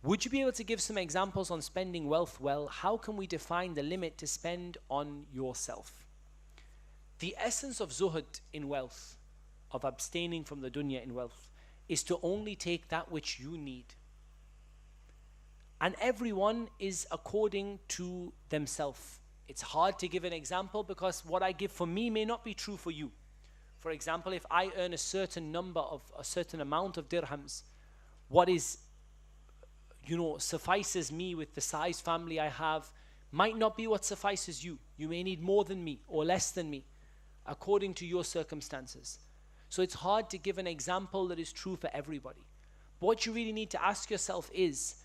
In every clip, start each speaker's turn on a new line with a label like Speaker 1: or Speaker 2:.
Speaker 1: Would you be able to give some examples on spending wealth well? How can we define the limit to spend on yourself? The essence of zuhud in wealth, of abstaining from the dunya in wealth, is to only take that which you need. And everyone is according to themselves. It's hard to give an example because what I give for me may not be true for you. For example, if I earn a certain amount of dirhams, what is, suffices me with the size family I have might not be what suffices you. You may need more than me or less than me, according to your circumstances. So it's hard to give an example that is true for everybody. But what you really need to ask yourself is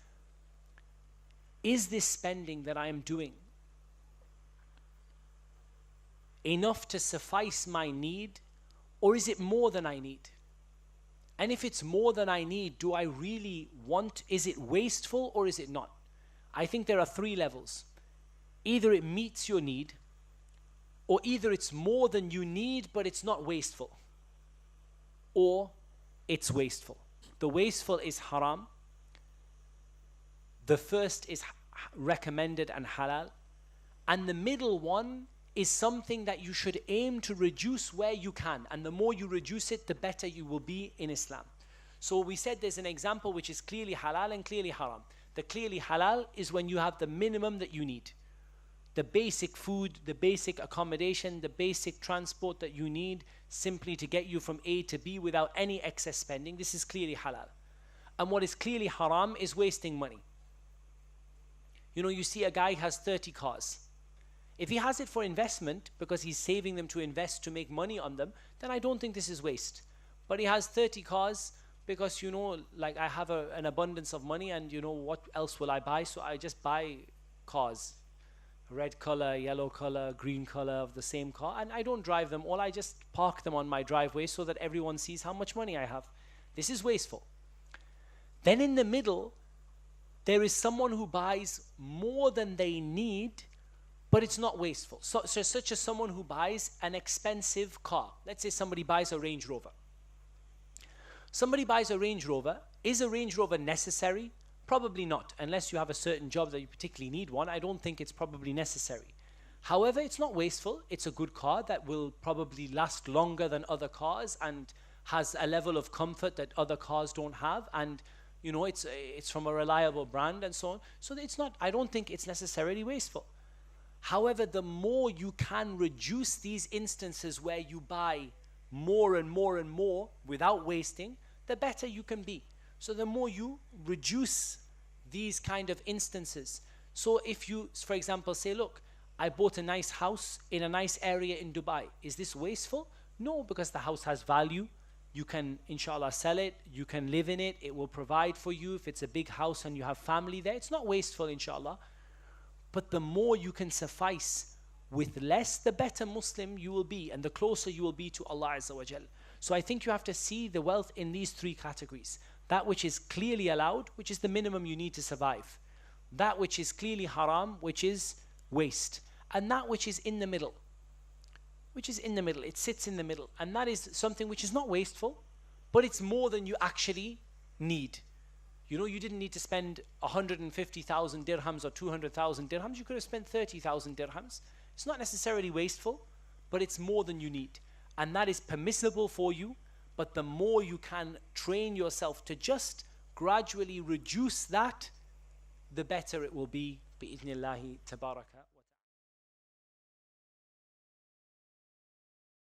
Speaker 1: this spending that I am doing enough to suffice my need, or is it more than I need? And if it's more than I need, do I really want, is it wasteful or is it not? I think there are three levels. Either it meets your need, or either it's more than you need but it's not wasteful, or it's wasteful. The wasteful is haram. The first is recommended and halal. And the middle one is something that you should aim to reduce where you can. And the more you reduce it, the better you will be in Islam. So we said there's an example which is clearly halal and clearly haram. The clearly halal is when you have the minimum that you need. The basic food, the basic accommodation, the basic transport that you need simply to get you from A to B without any excess spending. This is clearly halal. And what is clearly haram is wasting money. You see a guy has 30 cars. If he has it for investment, because he's saving them to invest to make money on them, then I don't think this is waste. But he has 30 cars because, I have an abundance of money and what else will I buy? So I just buy cars. Red color, yellow color, green color of the same car, and I don't drive them all. I just park them on my driveway so that everyone sees how much money I have. This is wasteful. Then in the middle, there is someone who buys more than they need, but it's not wasteful. So such as someone who buys an expensive car. Let's say somebody buys a Range Rover. Somebody buys a Range Rover. Is a Range Rover necessary? Probably not. Unless you have a certain job that you particularly need one, I don't think it's probably necessary. However, it's not wasteful. It's a good car that will probably last longer than other cars and has a level of comfort that other cars don't have. And it's from a reliable brand and so on. So it's not, I don't think it's necessarily wasteful. However, the more you can reduce these instances where you buy more and more and more without wasting, the better you can be. So the more you reduce these kind of instances. So if you, for example, say, look, I bought a nice house in a nice area in Dubai. Is this wasteful? No, because the house has value. You can, inshallah, sell it. You can live in it. It will provide for you. If it's a big house and you have family there, it's not wasteful, inshallah. But the more you can suffice with less, the better Muslim you will be and the closer you will be to Allah Azza wa Jal. So I think you have to see the wealth in these three categories. That which is clearly allowed, which is the minimum you need to survive. That which is clearly haram, which is waste. And that which is in the middle, which is in the middle. It sits in the middle. And that is something which is not wasteful, but it's more than you actually need. You didn't need to spend 150,000 dirhams or 200,000 dirhams. You could have spent 30,000 dirhams. It's not necessarily wasteful, but it's more than you need. And that is permissible for you. But the more you can train yourself to just gradually reduce that, the better it will be. بإذن الله تبارك